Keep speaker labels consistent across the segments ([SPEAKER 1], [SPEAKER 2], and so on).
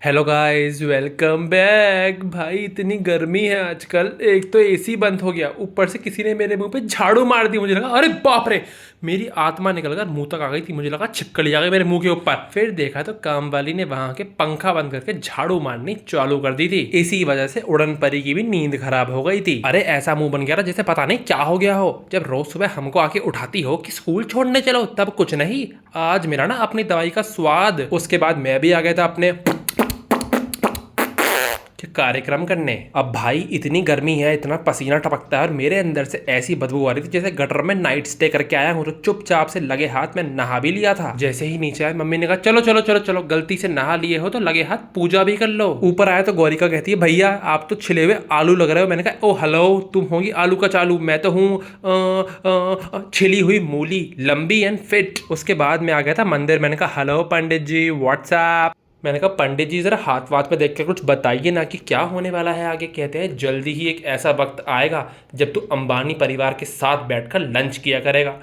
[SPEAKER 1] Hello guys, welcome back. भाई इतनी गर्मी है आजकल। एक तो एसी बंद हो गया, ऊपर से किसी ने मेरे मुंह पे झाड़ू मार दी। मुझे लगा अरे बाप रे, मेरी आत्मा निकल कर मुंह तक आ गई थी। मुझे लगा छिपकली आ गई मेरे मुंह के ऊपर। फिर देखा तो काम वाली ने वहां के पंखा बंद करके झाड़ू मारनी चालू कर दी थी। इसी वजह से उड़न परी की भी नींद खराब हो गई थी। अरे ऐसा मुंह बन गया था जैसे पता नहीं क्या हो गया हो। जब रोज सुबह हमको आके उठाती हो कि स्कूल छोड़ने चलो, तब कुछ नहीं। आज मेरा ना अपनी दवाई का स्वाद। उसके बाद मैं भी आ गया था अपने कि कार्यक्रम करने। अब भाई इतनी गर्मी है, इतना पसीना टपकता है और मेरे अंदर से ऐसी बदबू आ रही थी जैसे गटर में नाइट स्टे करके आया हूँ। तो चुपचाप से लगे हाथ में नहा भी लिया था। जैसे ही नीचे आए मम्मी ने कहा चलो चलो चलो चलो, गलती से नहा लिए हो तो लगे हाथ पूजा भी कर लो। ऊपर आया तो गौरिका कहती है भैया आप तो छिले हुए आलू लग रहे हो। मैंने कहा ओ हेलो, तुम होगी आलू का चालू, मैं तो हूँ छिली हुई मूली, लंबी एंड फिट। उसके बाद में आ गया था मंदिर। मैंने कहा हेलो पंडित जी, व्हाट्सएप। मैंने कहा पंडित जी जरा हाथ वाथ में देख के कुछ बताइए ना कि क्या होने वाला है आगे। कहते हैं जल्दी ही एक ऐसा वक्त आएगा जब तू अंबानी परिवार के साथ बैठकर लंच किया करेगा।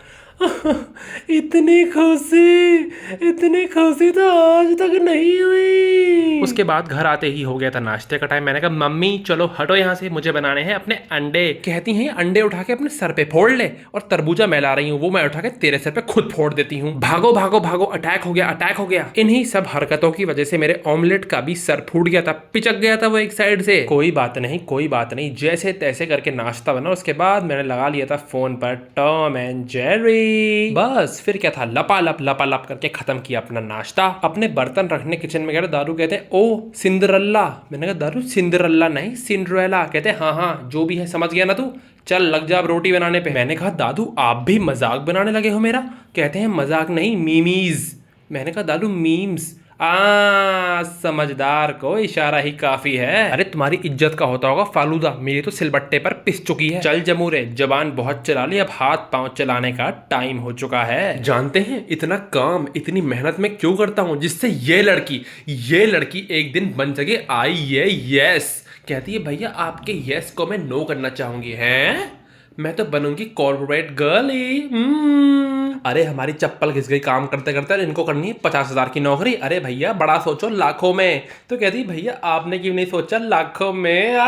[SPEAKER 1] इतनी खुशी, इतनी खुशी तो आज तक नहीं हुई। उसके बाद घर आते ही हो गया था नाश्ते का टाइम। मैंने कहा मम्मी चलो हटो यहाँ से, मुझे बनाने हैं अपने अंडे। कहती हैं अंडे उठा के अपने सर पे फोड़ ले, और तरबूजा मैं ला रही हूँ वो मैं उठा के तेरे सर पे खुद फोड़ देती हूँ। भागो भागो भागो, अटैक हो गया, अटैक हो गया। इन्हीं सब हरकतों की वजह से मेरे ऑमलेट का भी सर फूट गया था, पिचक गया था वो एक साइड से। कोई बात नहीं, कोई बात नहीं, जैसे तैसे करके नाश्ता बना। उसके बाद मैंने लगा लिया था फोन पर टॉम एंड जेरी। बस फिर क्या था, लपा लप करके खत्म किया अपना नाश्ता। अपने बर्तन रखने किचन में गया। दारू कहते हैं ओ सिंदरल्ला। मैंने कहा दारू सिंदरल्ला नहीं सिंड्रेला। कहते हैं हाँ हाँ जो भी है समझ गया ना तू, चल लग जा अब रोटी बनाने पे। मैंने कहा दादू आप भी मजाक बनाने लगे हो मेरा। कहते हैं मजाक नहीं मीमीज। मैंने कहा दादू मीम्स। समझदार को इशारा ही काफी है। अरे तुम्हारी इज्जत का होता होगा फालूदा, मेरी तो सिलबट्टे पर पिस चुकी है। चल जमूरे, जबान बहुत चला ली, अब हाथ पांव चलाने का टाइम हो चुका है। जानते हैं इतना काम इतनी मेहनत में क्यों करता हूँ, जिससे ये लड़की एक दिन बन सके IAS। कहती है भैया आपके यस को मैं नो करना चाहूंगी। हैं मैं तो बनूंगी कॉर्पोरेट गर्ल ही। अरे हमारी चप्पल घिस गई काम करते करते, इनको करनी है 50,000 की नौकरी। अरे भैया बड़ा सोचो लाखों में। तो कहती भैया आपने क्यों नहीं सोचा लाखों में।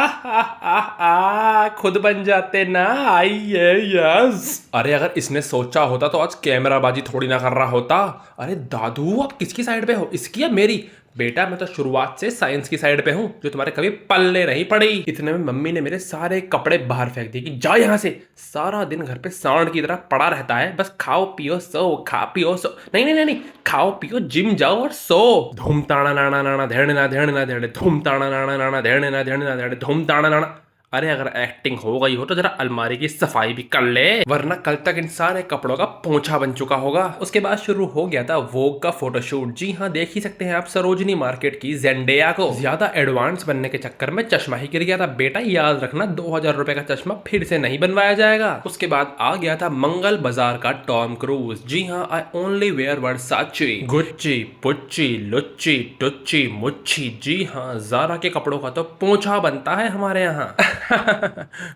[SPEAKER 1] खुद बन जाते ना IAS। अरे अगर इसने सोचा होता तो आज कैमराबाजी थोड़ी ना कर रहा होता। अरे दादू आप किसकी साइड पे हो, इसकी या मेरी। बेटा मैं तो शुरुआत से साइंस की साइड पे हूँ, जो तुम्हारे कभी पल्ले नहीं पड़ी। इतने में मम्मी ने मेरे सारे कपड़े बाहर फेंक दिए कि जा यहाँ से, सारा दिन घर पे सांड की तरह पड़ा रहता है, बस खाओ पियो सो, खा पियो सो। नहीं नहीं नहीं नहीं, खाओ पियो जिम जाओ और सो। धूम ताना नाना नाना धेड़े ना धेड़े ना धेड़े, धूम ताना नाना नाना धेड़े ना धेड़े ना धेड़े, धूम ताना नाना। अरे अगर एक्टिंग हो गई हो तो जरा अलमारी की सफाई भी कर ले, वरना कल तक इन सारे कपड़ों का पोंछा बन चुका होगा। उसके बाद शुरू हो गया था वोग का फोटोशूट। जी हाँ देख ही सकते हैं आप सरोजनी मार्केट की जेंडेया को। ज्यादा एडवांस बनने के चक्कर में चश्मा ही गिर गया था। बेटा याद रखना 2,000 रुपए का चश्मा फिर से नहीं बनवाया जाएगा। उसके बाद आ गया था मंगल बाजार का टॉम क्रूज। जी हाँ I only wear Versace, Gucci पुच्ची लुच्ची टुच्ची मुच्छी। जी हाँ जारा के कपड़ों का तो पोंछा बनता है हमारे यहाँ।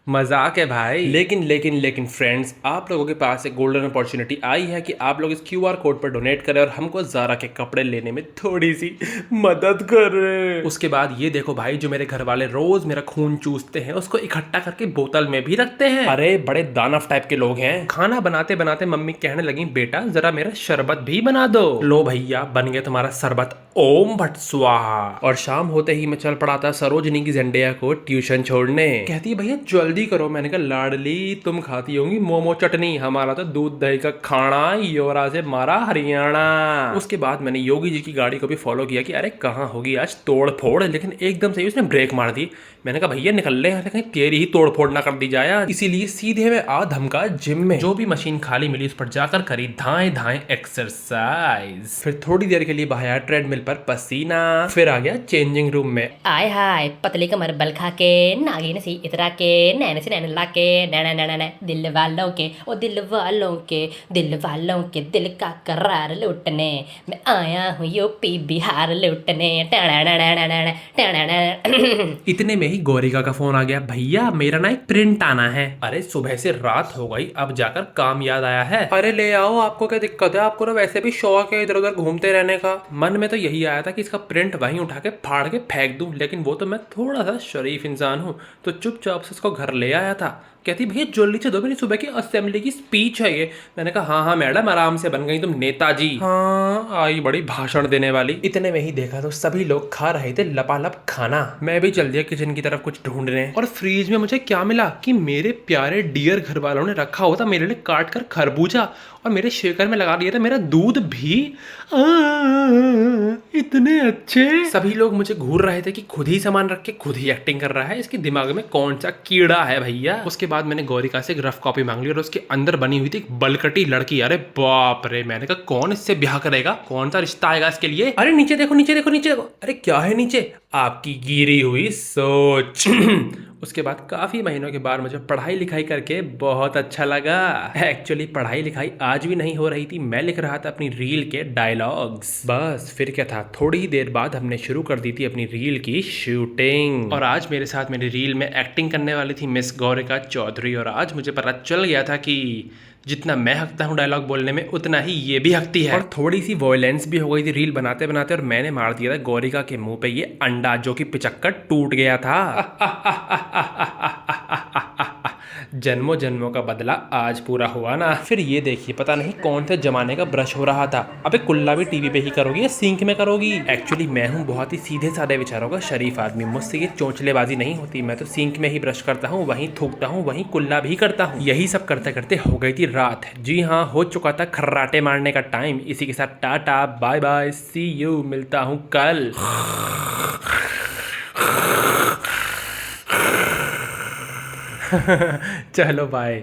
[SPEAKER 1] मजाक है भाई। लेकिन फ्रेंड्स, आप लोगों के पास एक गोल्डन अपॉर्चुनिटी आई है कि आप लोग इस QR कोड पर डोनेट करें और हमको जारा के कपड़े लेने में थोड़ी सी मदद करें। उसके बाद ये देखो भाई, जो मेरे घर वाले रोज मेरा खून चूसते हैं उसको इकट्ठा करके बोतल में भी रखते हैं। अरे बड़े दानव टाइप के लोग हैं। खाना बनाते बनाते मम्मी कहने लगी बेटा जरा मेरा शरबत भी बना दो। लो भैया बन गया तुम्हारा शरबत, ओम भट स्वाहा। और शाम होते ही मैं चल पड़ा था सरोजनी की जेंडेया को ट्यूशन छोड़ने। कहती है भैया जल्दी करो। मैंने कहा लाडली तुम खाती होंगी मोमो चटनी, हमारा तो दूध दही का खाना, योरा से मारा हरियाणा। उसके बाद मैंने योगी जी की गाड़ी को भी फॉलो किया कि अरे कहाँ होगी आज तोड़ फोड़, लेकिन एकदम से उसने ब्रेक मार दी। मैंने कहा भैया निकल ले यहाँ से, कहीं तेरी ही तोड़ फोड़ ना कर दी जाए। इसीलिए सीधे मैं आ धमका जिम में। जो भी मशीन खाली मिली उस पर जाकर करी धाएं धाएं एक्सरसाइज। फिर थोड़ी देर के लिए बहाया ट्रेडमिल पर पसीना। फिर आ गया चेंजिंग रूम में।
[SPEAKER 2] आय हाय पतली कमर बल खा के नागिन सी इतरा के नैन से नैन ला के नैना नैना नै दिल वालों के ओ दिल वालों के दिल का करार लूटने मैं आया हूँ यूपी बिहार लूटने।
[SPEAKER 1] इतने में ही गौरिका का फोन आ गया, भैया मेरा ना एक प्रिंट आना है। अरे सुबह से रात हो गई, अब जाकर काम याद आया है। अरे ले आओ, आपको क्या दिक्कत है, आपको ना वैसे भी शौक है इधर उधर घूमते रहने का। मन में तो यही आया था कि इसका प्रिंट वहीं उठा के फाड़ के फेंक दूं, लेकिन वो तो मैं थोड़ा सा शरीफ इंसान हूँ, तो चुपचाप से इसको घर ले आया था। कहती भैया जल्दी से दो, मेरी सुबह की असेंबली की स्पीच है ये। मैंने कहा हाँ हाँ मैडम, आराम से बन गई तुम नेताजी। हाँ आई बड़ी भाषण देने वाली। इतने में ही देखा तो सभी लोग खा रहे थे लपालप खाना। मैं भी चल दिया किचन की तरफ कुछ ढूंढने, और फ्रीज में मुझे क्या मिला कि मेरे प्यारे डियर घर वालों ने रखा हुआ था मेरे लिए काट कर खरबूजा, और मेरे शेकर में लगा दिया था मेरा दूध भी। इतने अच्छे। सभी लोग मुझे घूर रहे थे कि खुद ही सामान रख के खुद ही एक्टिंग कर रहा है, इसके दिमाग में कौन सा कीड़ा है भैया। उसके बाद मैंने गौरिका से एक रफ कॉपी मांग ली, और उसके अंदर बनी हुई थी एक बलकटी लड़की। अरे बाप रे, मैंने कहा कौन इससे ब्याह करेगा, कौन सा रिश्ता आएगा इसके लिए। अरे नीचे देखो नीचे देखो नीचे देखो। अरे क्या है नीचे, आपकी गिरी हुई सोच। उसके बाद काफी महीनों के बाद मुझे पढ़ाई लिखाई करके बहुत अच्छा लगा। एक्चुअली पढ़ाई लिखाई आज भी नहीं हो रही थी, मैं लिख रहा था अपनी रील के डायलॉग्स। बस फिर क्या था, थोड़ी ही देर बाद हमने शुरू कर दी थी अपनी रील की शूटिंग। और आज मेरे साथ मेरी रील में एक्टिंग करने वाली थी मिस गौरिका चौधरी, और आज मुझे पता चल गया था कि जितना मैं हकता हूँ डायलॉग बोलने में, उतना ही ये भी हकती है। और थोड़ी सी वॉयलेंस भी हो गई थी रील बनाते बनाते, और मैंने मार दिया था गौरिका के मुंह पे ये अंडा, जो कि पिचक्कर टूट गया था। जन्मों जन्मों का बदला आज पूरा हुआ ना। फिर ये देखिए, पता नहीं कौन से जमाने का ब्रश हो रहा था। अबे कुल्ला भी टीवी पे ही करोगी या सिंक में करोगी। एक्चुअली मैं हूँ बहुत ही सीधे साधे विचारों का शरीफ आदमी, मुझसे ये चोंचलेबाजी नहीं होती। मैं तो सिंक में ही ब्रश करता हूँ, वहीं थूकता हूँ, वहीं कुल्ला भी करता हूँ। यही सब करते करते हो गई थी रात। जी हाँ, हो चुका था खर्राटे मारने का टाइम। इसी के साथ टाटा बाय बाय, सी यू, मिलता हूँ कल। चलो बाय।